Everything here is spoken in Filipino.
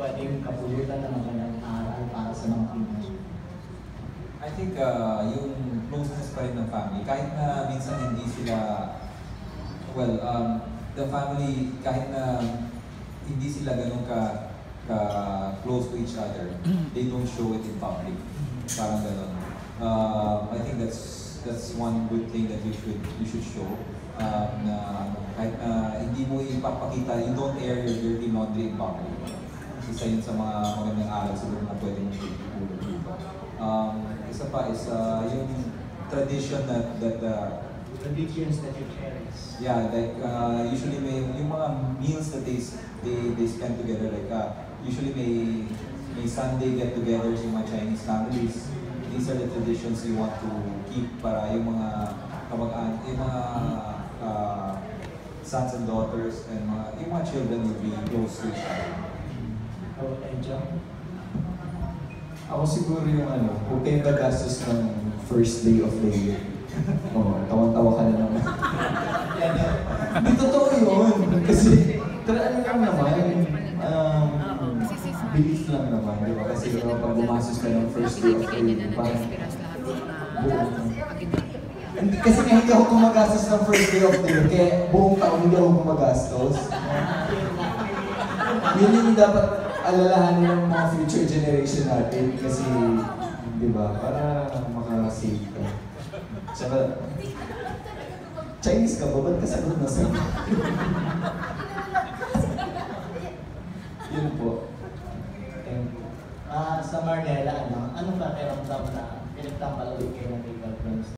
pwedeng kapulutan ng magandang aral para sa mga Pinoy? I think yung closeness pa rin ng family, kahit na minsan hindi sila, well, the family, kahit na hindi sila ganun close to each other, they don't show it in public. Parang ganun. I think that's one good thing that you should show. Na kahit na hindi mo ipapakita, you don't air your dirty laundry in public. Isa yun sa mga magandang aral siguro na pwede mong itulong dito. Isa pa is yung tradition that traditions that you cherish. Yeah, like usually yung mga meals that they spend together, like usually may Sunday get-togethers yung mga Chinese families. These are the traditions you want to keep para yung mga kamag-anak, yung mga sons and daughters and yung mga children will be close to each other. Oh, John? Ako siguro yung kung kayo gagastos ng first day of the year. Tawan-tawa ka na naman. Hindi totoo yun. Kasi, ano lang naman, belief lang naman, di ba? Kasi pag gumastos ka ng first day of the year, parang kasi nga hindi ako gumagastos ng first day of the year, kaya buong taon hindi ako gumagastos. Yun yung dapat alalahanin ng mga future generation natin kasi, di ba, para makasave ka. Tsaka, Chinese ka ba? Ba't ka sagot na sagot? Yun po. Thank you. Sa Marnella, anong pakiramdam na pinagtambal ulit kayo ng legal friends?